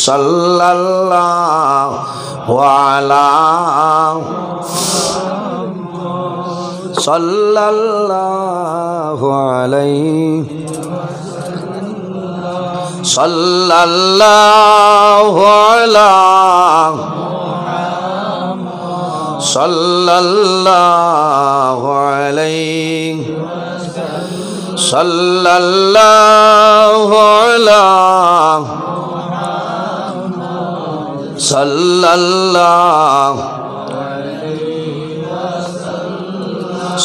সাল্লাল্লাহু আলা সাল্লাল্লাহু আলাইহি সাল্লাল্লাহু আলা সাল্লাল্লাহু আলাইহি সাল্লাল্লাহু আলা সাল্লাল্লাহু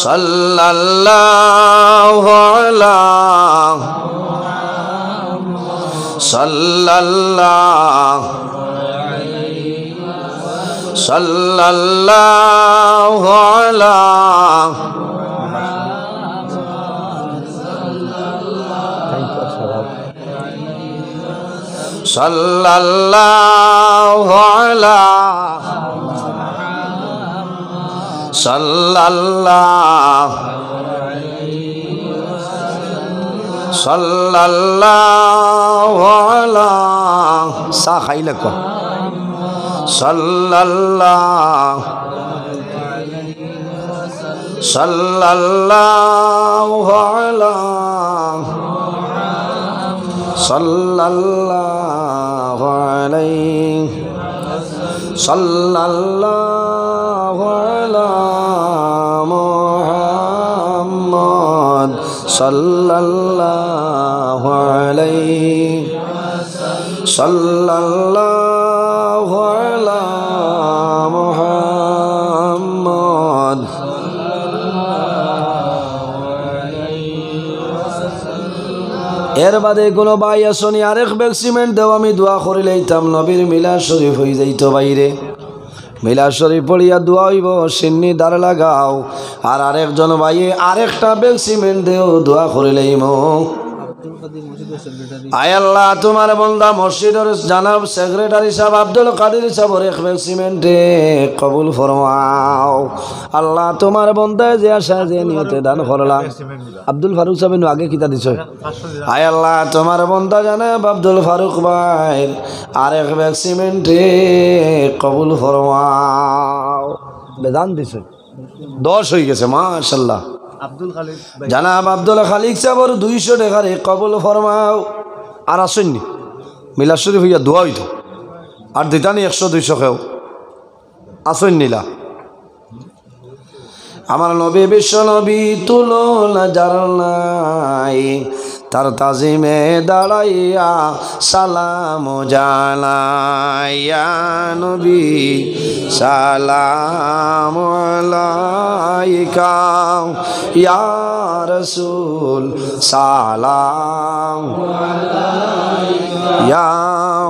সাল্লাল্লাহু আলা সাল্লাল্লাহু সাল্লাল্লাহু আলা সাল্লাল্লাহু আলা সাল্লাল্লাহু সাল্লাল্লাহু আলা সা খাইলে কো সাল্লাল্লাহু সাল্লাল্লাহু আলা সাল্লাল্লাহু আলাইহি সাল্লাল্লাহু আলা মুহাম্মদ সাল্লাল্লাহু আলাইহি সাল্লাল্লাহু আলা মুহাম্মদ এর বাদে কোনো ভাই আসনি আরেক ব্যাগ সিমেন্ট দেও আমি দোয়া করে লইতাম নবীর মিলাদ শরীফ হয়ে যাইতো বাইরে মিলাদ শরীফ পড়িয়া দোয়া হইব সিন্নি দ্বার লাগাও আর আরেকজন ভাই আরেকটা ব্যাগ সিমেন্ট দেও দোয়া করে লইম আয় আল্লাহ তোমার বন্দা মসজিদের জানাব সেক্রেটারি সাহেব আব্দুল কাদের সাহেবের এক ব্যাগ সিমেন্টে কবুল ফরমাও আল্লাহ তোমার বন্দা যে আশা যে নিয়তে দান করলা আব্দুল ফারুক সাহেব আগে কিতা দিছ আয় আল্লাহ তোমার বন্দা জানাব আব্দুল ফারুক ভাই আর এক ব্যাগ সিমেন্টে কবুল ফরমাও বেদান দিছ 10 হয়ে গেছে মাশাআল্লাহ জানাব আব্দুল খালিক সাহেবের 200 টাকার কবুল ফরমাও আর আসেননি মিলাদ শরীফ হইয়া দোয়া হইতো আর দিতানি 100-200 খেও আসেন নিলা আমার নবী বিশ্ব নবী তুলনা যার নাই তার তাজিমে দাঁড়াইয়া সালাম জানাইয়া নবী সালাম আলাইকা ইয়া রাসূল সালাম আলাইকা ইয়া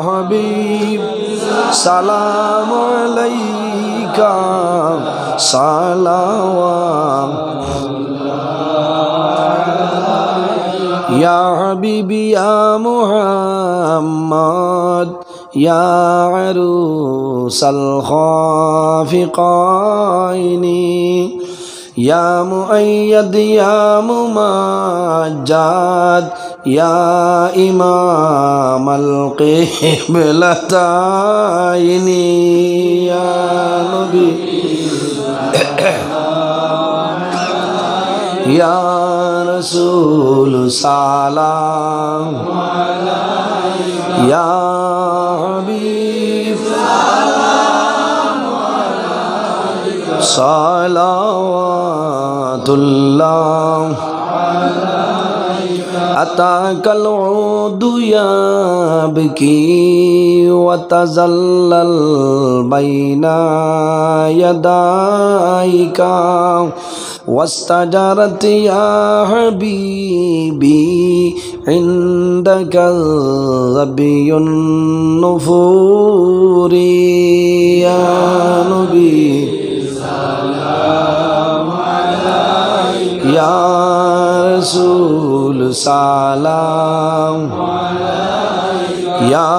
হাবিব সালাম আলাইকা সালাওয়াত يا حبيبي يا محمد يا عروس الخافقين يا مؤيد يا ممجد يا إمام القبلتين يا نبي يا رسول سلام يا حبيب صلوات الله أتاك العود يبكي وتزلل بين يديك واستجرت يا حبيبي عندك الظبي النفور يا نبي سلام عليك يا رسول سلام عليك يا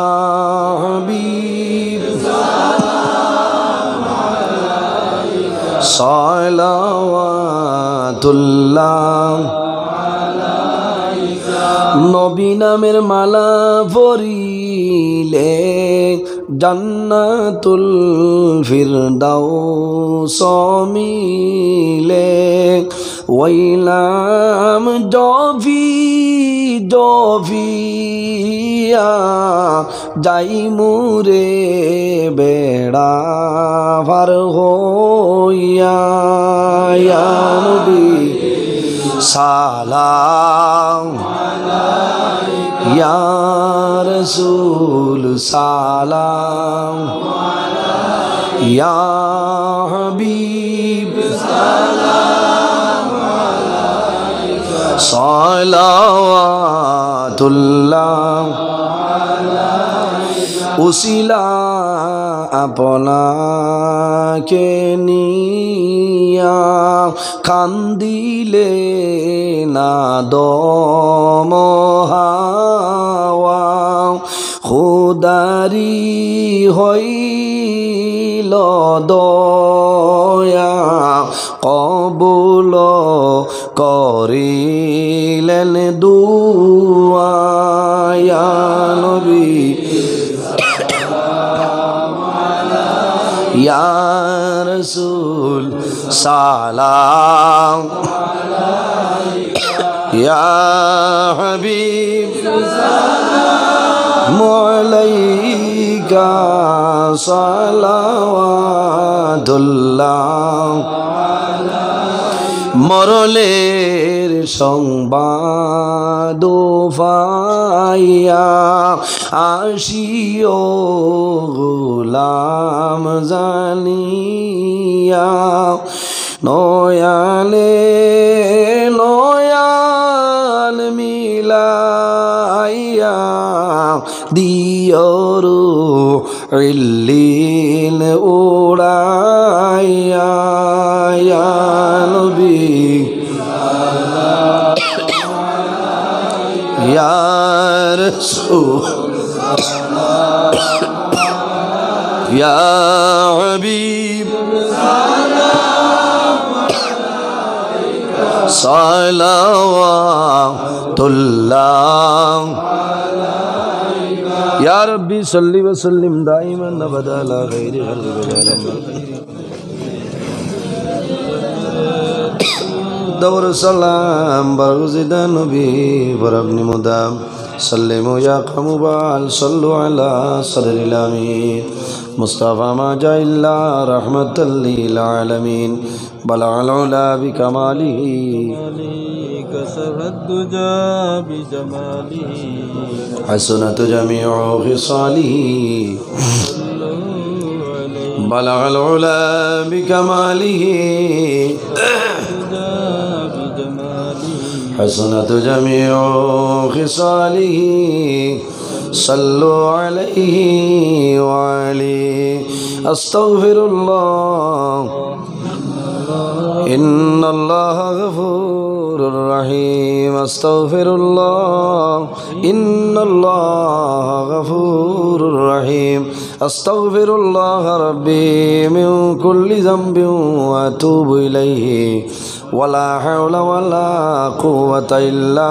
حبيب سلام عليك صلوات الله নবী নামের মালা পরিলে জান্নাতুল ফিরদাউস মিলে ওইলাম জফিয়া যাই মুরে বেড়া ভার হইয়া ইয়া নবী সালাম ইয়া রাসূল সালাম ইয়া হাবিব সালাম সালাওয়াতুল্লাহ উসিলা আপনাকে নিয়া কান্দিলে না দম হাওয়া খুদারি হইল দয়া কবুল করিলেন দুআ ইয়া নবী ইয়া রাসূল সালাম ইয়া হাবিব সালাম আলাইকা সালাওয়াতুল্লাহ মরলের সংবাদ পাইয়া আসিও গোলাম জানিয়া নয়ালে নয়াল মিলাইয়া দিয়রু ইল্লিন উড়াইয়া ইয়া নবী ইয়া রাসূল ইয়া হাবিব সালাওয়াতুল্লাহ ইয়া রব্বি সাল্লি ওয়া সাল্লিম দাইমান আবাদা আলা খাইরি খালকিকা দৌর সালাম বরগুজিদা নবী বরবনি মুদাম সাল্লিমু ইয়া কামুবাল সাল্লু আলা সদরিল আমিন মুস্তাফা মা জাইল্লা রাহমাতাল লিল আলামিন বালাল উলা বিকামালিহি كسرت دجى بجماله حسنت جميع خصاله بلغ العلا بكماله حسنت جميع خصاله صلوا عليه وعليه أستغفر الله إن الله غفور رحيم أستغفر الله إن الله غفور رحيم أستغفر الله ربي من كل ذنب وأتوب إليه ولا حول ولا قوة إلا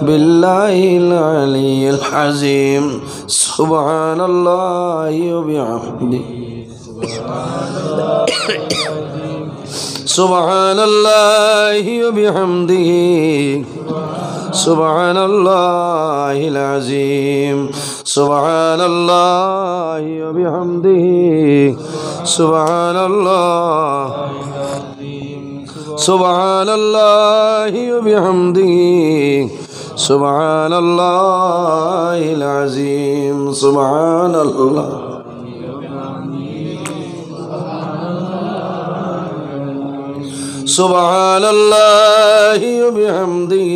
بالله العلي العظيم سبحان الله وبحمده سبحان الله وبحمده سبحان الله العظيم سبحان الله وبحمده سبحان الله سبحان الله وبحمده سبحان الله العظيم سبحان الله سبحان الله وبحمده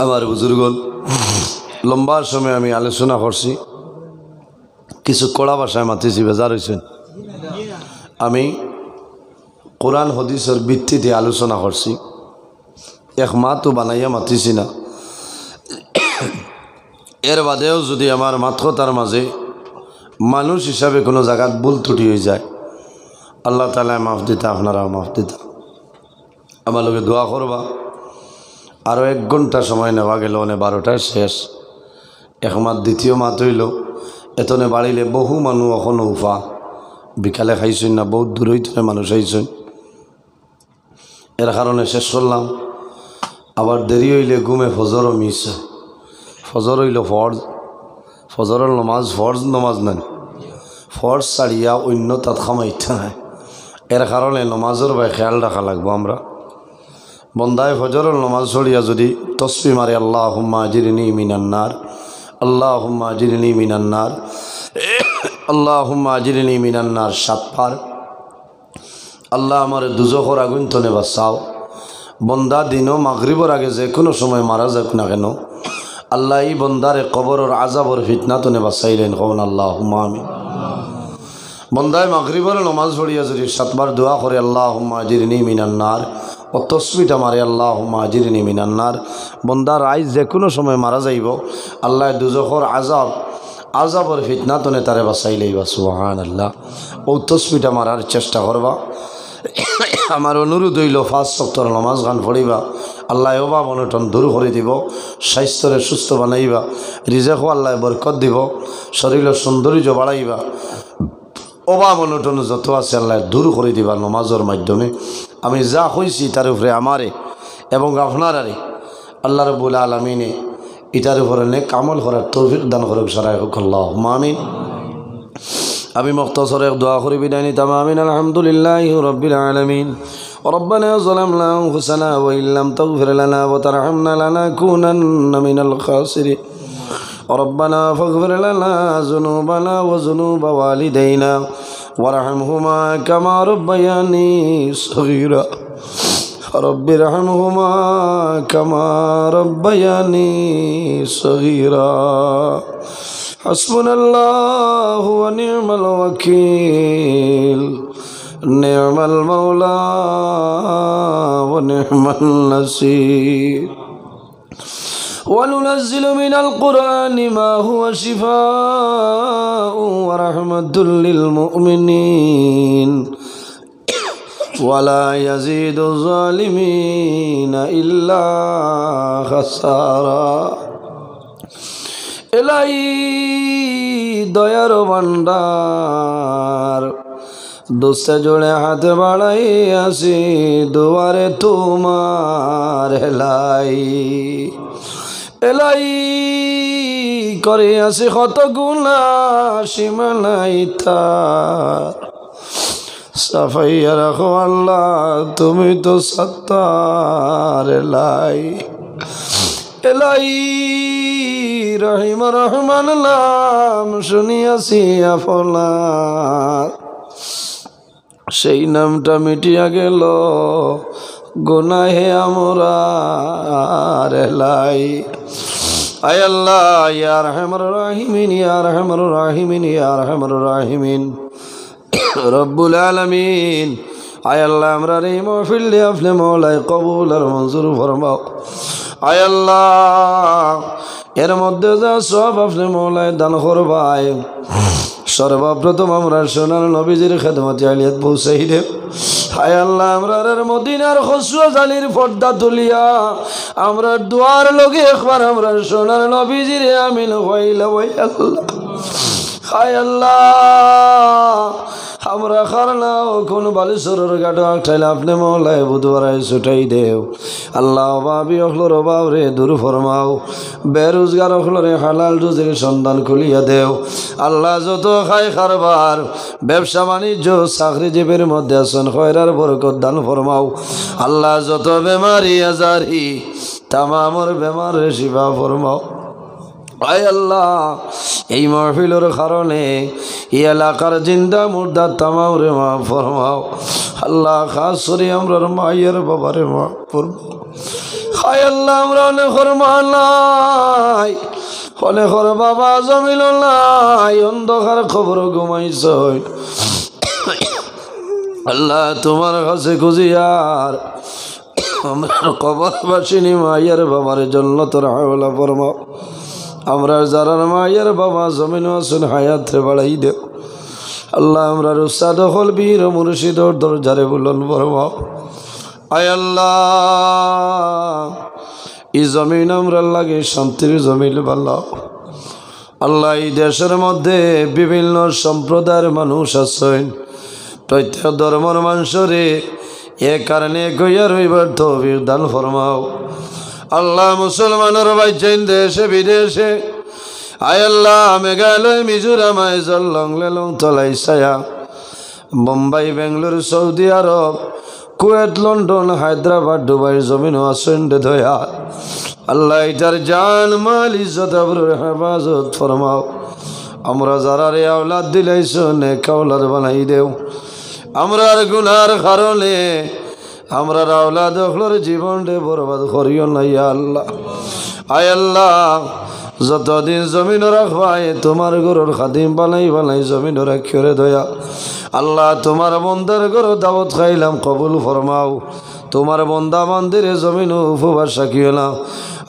আমার বুজুর্গল লম্বা সময় আমি আলোচনা করছি কিছু কড়া ভাষায় মাতিছি বেজার হয়েছেন আমি কোরআন হাদিসের ভিত্তিতে আলোচনা করছি এক মা তো বানাইয়া মাতিছি না এর বাদেও যদি আমার মাতকতার মাঝে মানুষ হিসাবে কোনো জায়গাত ভুল ত্রুটি হয়ে যায় আল্লাহ তাআলা মাফ দিতা আপনারাও মাফ দিতা আমার লোকে দোয়া করবা। আরও 1 ঘন্টা সময় নেওয়া গেল, 12টায় শেষ। একমাত দ্বিতীয় মাত হইল এতনে বাড়িলে বহু মানুষ এখনো উফা বিকালে খাইছেন না, বহুত দূর হইতে মানুষ আইছেন, এর কারণে শেষ করলাম। আবার দেরি হইলে ঘুমে ফজরও মিস। ফজর হইল ফরজ, ফজরের নমাজ ফরজ নমাজ নেন, ফরজ ছাড়িয়া অন্য তাত খামাইতে নাই। এর কারণে নমাজের ভাই খেয়াল রাখা লাগবো। আমরা বন্দায় ফজরের নমাজ ছড়িয়া যদি তসবি মারে আল্লাহুম্মা আজিরনি মিনান্নার, আল্লাহুম্মা আজিরনি মিনান্নার, আল্লাহুম্মা আজিরনি মিনান্নার 7 বার, আল্লাহ আমার দুজখর আগুন তনে বাঁচাও। বন্দা দিনও মাগরিবর আগে যে কোনো সময় মারা যাক না কেন, আল্লাহ এই বন্দারে কবরের আযাবর ফিতনা তনে বাঁচাইলেন। কওন আল্লাহুম্মা আমিন। বন্দায় মাগরিবর নমাজ পড়িয়া যদি 7 বার দোয়া করে আল্লাহুম্মা আজিরনি মিনান্নার, ও তসবিটা মারে আল্লাহুম্মা আজিরনি মিনান্নার, বন্দার আইজ যে কোনো সময় মারা যাইব, আল্লাহ দুজখর আযাবর ফিতনা তনে তারে বাঁচাইলেইবা। সুবহানাল্লাহ। ও তসবিটা মারার চেষ্টা করবা। আমার অনুরোধ হইল 5 ওয়াক্তের নমাজ গান পড়িবা, আল্লাহ অভাব অনটন দূর করে দিব, স্বাস্থ্যরে সুস্থ বানাইবা, রিজেকও আল্লাহ বরকত দিব, শরীরের সৌন্দর্য বাড়াইবা, অভাব অনটন যত আছে আল্লাহ দূর করে দিবা নমাজের মাধ্যমে। আমি যা হইছি তার উপরে আমারে এবং আপনারারে আল্লাহ রাব্বুল আলামিনে এটার উপরে নেক আমল করার তৌফিক দান করুক। সারাই হোক আল্লাহুম্মা আমিন। আমি মুখতাসরে দোয়া করি বিদায় নিতাম। আমিন। আলহামদুলিল্লাহি রাব্বিল আলামিন। ربنا ظلمنا أنفسنا وإن لم تغفر لنا وترحمنا لنكونن من الخاسرين. ربنا فاغفر لنا ذنوبنا وذنوب والدينا وارحمهما كما ربياني صغيرا. رب ارحمهما كما ربياني صغيرا. حسبنا الله ونعم الوكيل. نعم المولى ونعم النصير. وننزل من القرآن ما هو شفاء ورحمة للمؤمنين ولا يزيد الظالمين إلا خسارا. إلهي দয়ার ভান্ডার, দোস্তে জোড়ে হাতে বাড়াই আসি দুয়ারে তোমার। এলাই এলাই করে আসি কত গুণা সীমানাই তার। সাফাইয়া রাখো আল্লাহ তুমি তো সত্তার। এলাই এলাই রহিম রহমান নাম শুনিয়াছি আপনার, সেই নামটা মিটিয়া গেল গুনাহে আমরা। এলাই আয় আল্লাহ ইয়া রহমান রাহিমিন, ইয়া রহমান রাহিমিন, ইয়া রহমান রাহিমিন রব্বুল আলামিন। আয় আল্লাহ আমরা এই মাহফিল আপনি মওলাই কবুল আর মঞ্জুর ফরমাও। আয় আল্লাহ এর মধ্যে যা সব আপনি মওলাই দান করবাই। সর্বপ্রথম আমরা সোনার নবীজির খেদমতে আলিয়াত পৌঁছাই দেব। হায় আল্লাহ আমরা মদিনার খসরু জালির পর্দা তুলিয়া আমরা দুয়ার লগে একবার আমরা সোনার নবীজির আমিন হইলা। ওই আল্লাহ হায় আল্লাহ আমরা খারনা কোন বালেশ্বরের গাটো আঠাইলে আপনি মওলাই বুধবারায় ছুটাই দেও। আল্লাহ অভাবী অখলোর অভাব রে দূর ফরমাও। বেরোজগার অখলোরে হালাল রুজির সন্ধান খুলিয়া দেও। আল্লাহ যত খাই কারবার ব্যবসা বাণিজ্য চাকরিজীবীর মধ্যে আছেন খয়রার বরকত দান ফরমাও। আল্লাহ যত বেমারি আজারি তামামর বেমারে শিফা ফরমাও। আয় আল্লাহ এই মাহফিলের কারণে এই এলাকার জিন্দা মুর্দা তামামরে মাফ ফরমাও। আল্লাহ খাস করে আমরা মায়ের বাবারে মাফ ফরমাও। হায় আল্লাহ আমরা অনেকর মা নাই, অনেকর বাবা জমিল নাই, অন্ধকার খবর ঘুমাইছ। আল্লাহ তোমার কাছে খুঁজিয়ার আমরা কবরবাসিনী মায়ের বাবার জন্য তোর হাওলা ফরমাও। আমরা যারা মায়ের বাবা জমিন আসুন হায়াতে বাড়াই দেও। আল্লাহ আমরা উস্তাদ হল বীর মুর্শিদর দরজারে বুলন ফরমাও। আয় আল্লাহ এই জমিন আমরা লাগে শান্তির জমিন বানাও আল্লাহ। এই দেশের মধ্যে বিভিন্ন সম্প্রদায়ের মানুষ আছেন, প্রত্যেক ধর্মের মানুষরে এ কারণে কইয়া রইবার তৌফিক দান ফরমাও আল্লাহ। মুসলমানের বাইচেন দেশে বিদেশে, আয় আল্লাহ মেঘালয় মিজোরাম আইজল লংলেলং তলাই সায়া, Bombay Bangalore Saudi Arab Kuwait London Hyderabad Dubai জমিন আসেন দয়া আল্লাহ। এটার জান মাল ইজ্জত আবরুর হেফাজত ফরমাও। আমরা যারা রে আওলাদ দিলাইছ নেক আওলাদ বানাই দেও। আমরার গুনার কারণে আমরা আওলাদ হলোর জীবনটা বরবাদ করিও না ইয়া আল্লাহ। আয় আল্লাহ যতদিন জমিন রাখবাই তোমার গরুর খাদিম বানাই বানাই জমিন রাখিও দয়া আল্লাহ। তোমার বন্দার গরু দাওয়াত খাইলাম কবুল ফরমাও। তোমার বন্দা মন্দিরে জমিন উপবাস সাকিও না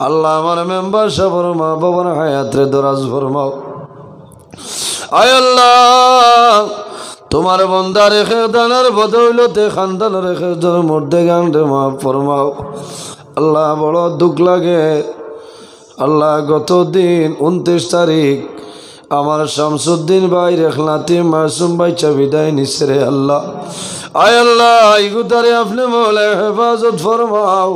আল্লাহ। আমার মেম্বার সাবর মা বাবার হায়াতরে দরাজ ফরমাও। আয় আল্লাহ তোমার বন্দা রেখে দানার বদৌলতে খানদান রেখে মধ্যে গান্ডে মা ফরমাও আল্লাহ। বড় দুঃখ লাগে আল্লাহ, গত দিন 29 তারিখ আমার শামসুদ্দিন ভাই রেখলাতি মাসুম ভাই বিদায় নিছে রে আল্লাহ। আয় আল্লাহ ইগুতারে আপনি মৌলা হেফাজত ফরমাও।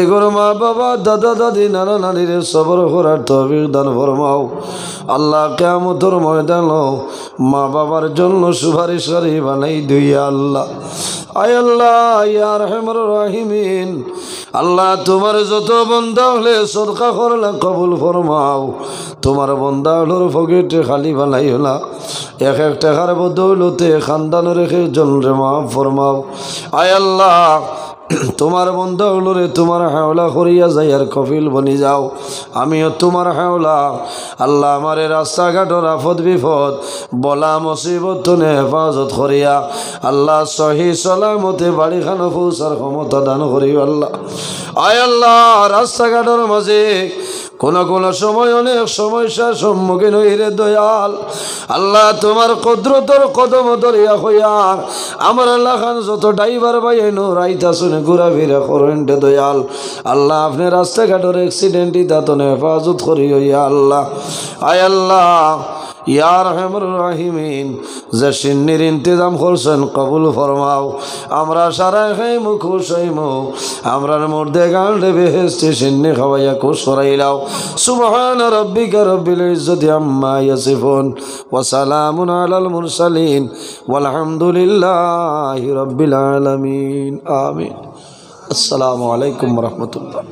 এগোর মা বাবা দাদা দাদি নানা নানির সবর করার তৌফিক দান ফরমাও আল্লাহ। কিয়ামতের ময়দান মা বাবার জন্য সুপারিশকারী বানাই দুইয়া আল্লাহ। আয় আল্লাহ ইয়া আরহামুর রাহিমিন আল্লাহ তোমার যত বন্দা হলে সদকা করলা কবুল ফরমাও। তোমার বন্দা হলোর ফকিরটে খালি বানাইও না, এক এক টাকার বদৌলতে খানদান রেখে জনরে মাফ ফরমাও। আয় আল্লাহ তোমার বন্দা হলোরে তোমার হাওলা করিয়া যাই আর কফিল বনি যাও। আমিও তোমার হাওলা আল্লাহ। আমারে রাস্তাঘাটর আফদ বিপদ বলা মুসিবত হেফাজত করিয়া আল্লাহ সহি সালামতে বাড়িখানো পৌঁছার ক্ষমতা দান করিও আল্লাহ। আয় আল্লাহ রাস্তাঘাটের মাঝে কোন সময় অনেক সমস্যার সম্মুখীন হইরে দয়াল আল্লাহ। তোমার কুদরতর কদম দরিয়া হইয়ার আমার আল্লাহ খান যত ড্রাইভার ভাই এনো রাইতা শুনে ঘুরাফিরা করেন দে দয়াল আল্লাহ। আপনি রাস্তাঘাটের অ্যাক্সিডেন্টই দাতন হেফাজত করিও ইয়া আল্লাহ। আয় আল্লাহ ইয়া আরহামুর রাহিমিন যে সিন্নির ইন্তজাম করছেন কবুল ফরমাও। আমরা সারা খাইমু খুশ হইমু, আমরার মধ্যে গান্ডে বেহেস্তে সিন্নি খাওয়াইয়া খুশ করাইলাও। সুবহান রাব্বিকা রব্বিল ইজ্জতি আম্মা ইয়াসিফুন ওয়া সালামুন আলাল মুরসালিন ওয়ালহামদুলিল্লাহি রাব্বিল আলামিন। আমিন। আসসালামু আলাইকুম ওয়া রাহমাতুল্লাহ।